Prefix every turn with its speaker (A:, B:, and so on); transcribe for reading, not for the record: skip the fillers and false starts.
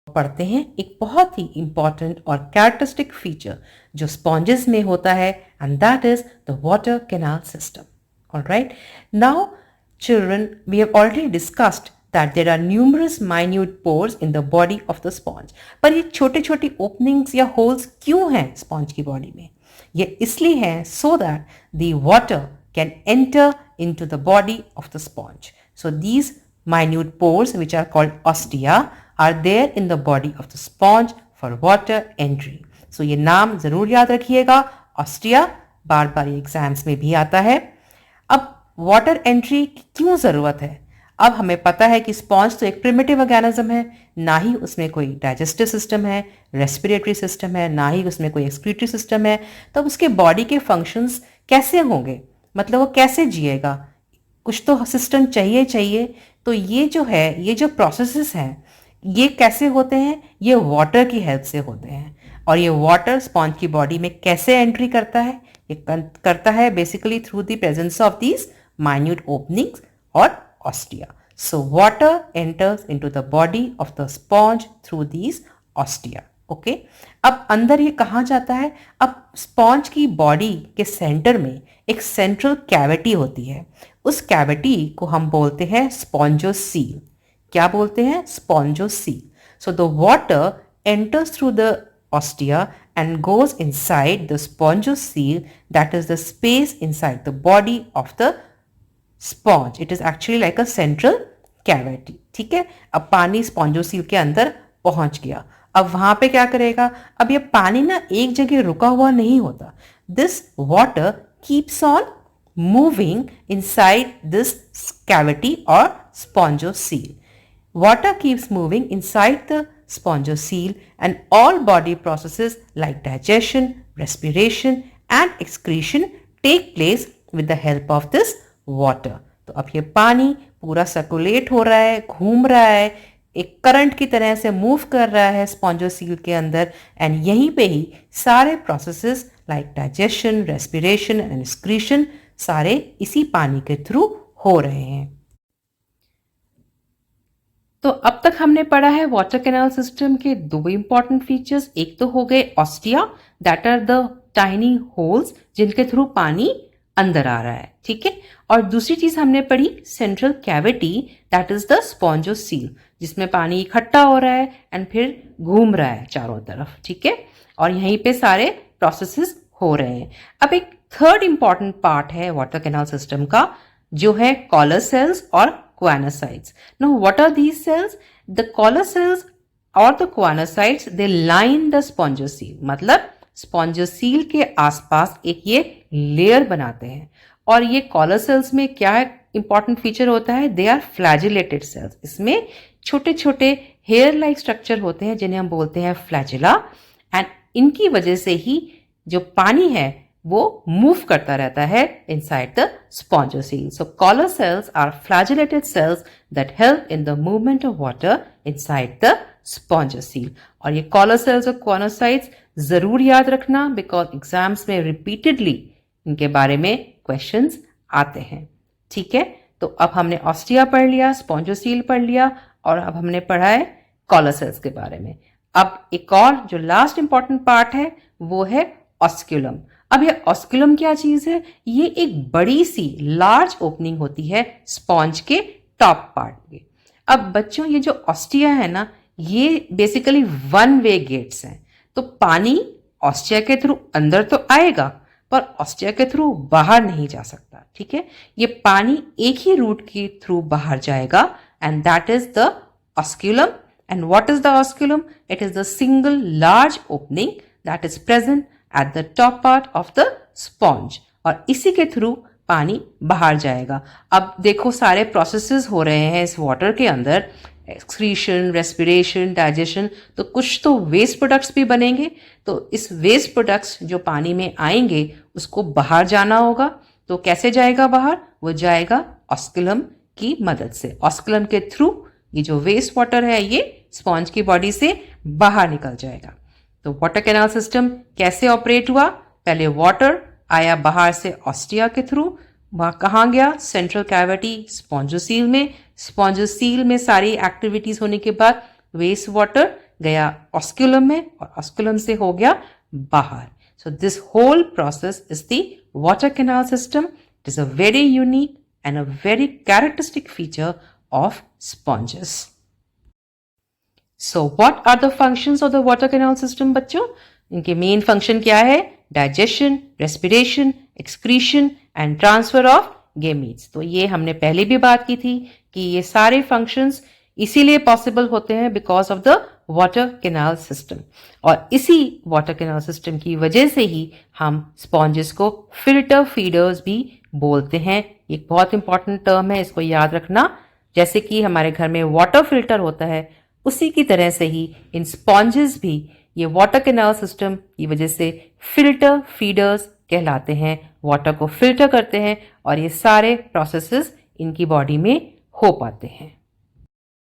A: पढ़ते हैं एक बहुत ही इंपॉर्टेंट और कैरेक्टरिस्टिक फीचर जो स्पॉन्जेस में होता है, and that is the water canal system. Alright, now children, we have already discussed that there are numerous minute pores in the body of the sponge. पर ये छोटे छोटे openings या holes क्यों हैं sponge की body में? ये इसलिए हैं so that the water can enter into the body of the sponge. So these minute pores, which are called ostia, are there in the body of the sponge for water entry. So ये नाम जरूर याद रखिएगा, ostia, बार बार ये exams में भी आता है. अब वाटर एंट्री की क्यों ज़रूरत है? अब हमें पता है कि स्पॉन्ज तो एक प्रिमिटिव ऑर्गेनिज्म है, ना ही उसमें कोई डाइजेस्टिव सिस्टम है, रेस्पिरेटरी सिस्टम है, ना ही उसमें कोई एक्सक्रीटरी सिस्टम है. तो उसके बॉडी के फंक्शंस कैसे होंगे, मतलब वो कैसे जिएगा? कुछ तो सिस्टम चाहिए. तो ये जो है, ये जो प्रोसेसेस हैं, ये कैसे होते हैं? ये वाटर की हेल्प से होते हैं. और ये वाटर स्पॉन्ज की बॉडी में कैसे एंट्री करता है? ये करता है basically through the presence of these minute openings or ostia. So water enters into the body of the sponge through these ostia. Okay? अब अंदर ये कहाँ जाता है? अब स्पॉन्ज की बॉडी के सेंटर में एक सेंट्रल कैविटी होती है. उस कैविटी को हम बोलते हैं स्पॉन्जोसील. क्या बोलते हैं? Spongocoel. So the water enters through the ostia and goes inside the spongocoel, that is the space inside the body of the sponge. It is actually like a central cavity. ठीक है, अब पानी spongocoel के अंदर पहुंच गया. अब वहां पे क्या करेगा? अब ये पानी ना एक जगह रुका हुआ नहीं होता. This water keeps on moving inside this cavity और spongocoel. Water keeps moving inside the spongocoel and all body processes like digestion, respiration and excretion take place with the help of this water. तो अब ये पानी पूरा circulate हो रहा है, घूम रहा है, एक करंट की तरह से मूव कर रहा है स्पॉन्जोसील के अंदर, एंड यहीं पे ही सारे processes like digestion, respiration and excretion सारे इसी पानी के थ्रू हो रहे हैं. तो अब तक हमने पढ़ा है वाटर कैनाल सिस्टम के दो इंपॉर्टेंट फीचर्स. एक तो हो गए ostia, that are the tiny holes जिनके थ्रू पानी अंदर आ रहा है. ठीक है, और दूसरी चीज हमने पढ़ी central cavity, that is the spongocoel, जिसमें पानी इकट्ठा हो रहा है एंड फिर घूम रहा है चारों तरफ. ठीक है, और यहीं पे सारे प्रोसेसेस हो रहे हैं. अब एक थर्ड इंपॉर्टेंट पार्ट है वाटर कैनाल सिस्टम का, जो है कॉलर सेल्स और choanocytes. Now, what are these cells? The collar cells or the choanocytes, they line the spongocoel. मतलब स्पॉन्जोसील के आसपास एक ये लेयर बनाते हैं. और ये कॉलर सेल्स में क्या इंपॉर्टेंट फीचर होता है? They are flagellated cells. इसमें छोटे छोटे हेयर लाइक स्ट्रक्चर होते हैं जिन्हें हम बोलते हैं फ्लैजिला, एंड इनकी वजह से ही जो पानी है वो मूव करता रहता है inside the spongocoel. So collar cells are flagellated cells that help in the movement of water inside the spongocoel. और ये कॉलर सेल्स और क्वानोसाइट्स जरूर याद रखना, बिकॉज एग्जाम्स में रिपीटेडली इनके बारे में क्वेश्चंस आते हैं. ठीक है, तो अब हमने ऑस्टिया पढ़ लिया, स्पॉन्जोसील पढ़ लिया, और अब हमने पढ़ा है कॉलर सेल्स के बारे में. अब एक और जो लास्ट इंपॉर्टेंट पार्ट है वो है ऑस्क्यूलम. अब ये ऑस्क्यूलम क्या चीज है? ये एक बड़ी सी लार्ज ओपनिंग होती है स्पॉन्ज के टॉप पार्ट में. अब बच्चों, ये जो ऑस्टिया है ना, ये बेसिकली वन वे गेट्स हैं. तो पानी ऑस्टिया के थ्रू अंदर तो आएगा, पर ऑस्टिया के थ्रू बाहर नहीं जा सकता. ठीक है, ये पानी एक ही रूट के थ्रू बाहर जाएगा, and that is the osculum. And what is the osculum? It is the single large opening that is present at the top part of the sponge, और इसी के थ्रू पानी बाहर जाएगा. अब देखो सारे प्रोसेसेस हो रहे हैं इस वाटर के अंदर, एक्सक्रीशन, रेस्पिरेशन, डाइजेशन, तो कुछ तो वेस्ट प्रोडक्ट्स भी बनेंगे. तो इस वेस्ट प्रोडक्ट्स जो पानी में आएंगे उसको बाहर जाना होगा. तो कैसे जाएगा बाहर? वो जाएगा ऑस्क्यूलम की मदद से. ऑस्क्यूलम के थ्रू ये जो वेस्ट वाटर है ये स्पॉन्ज की बॉडी से बाहर निकल जाएगा. तो वाटर कैनाल सिस्टम कैसे ऑपरेट हुआ? पहले वाटर आया बाहर से ऑस्टिया के थ्रू, वहां कहाँ गया? सेंट्रल कैविटी स्पॉन्जोसील में. स्पॉन्जोसील में सारी एक्टिविटीज होने के बाद वेस्ट वाटर गया ऑस्क्यूलम में और ऑस्क्यूलम से हो गया बाहर. So this whole process is the water canal system. It is a very unique and a very characteristic feature of sponges. So what are the functions of the water canal system बच्चों? इनके main function क्या है? Digestion, respiration, excretion and transfer of gametes. तो ये हमने पहले भी बात की थी कि ये सारे फंक्शंस इसीलिए पॉसिबल होते हैं because of the water canal system. और इसी वाटर कैनाल सिस्टम की वजह से ही हम स्पॉन्जेस को फिल्टर फीडर्स भी बोलते हैं. एक बहुत इंपॉर्टेंट टर्म है, इसको याद रखना. जैसे कि हमारे घर में वाटर फिल्टर होता है, उसी की तरह से ही इन स्पॉन्जेस भी ये वाटर कैनाल सिस्टम की वजह से फिल्टर फीडर्स कहलाते हैं. वाटर को फिल्टर करते हैं और ये सारे प्रोसेसेस इनकी बॉडी में हो पाते हैं.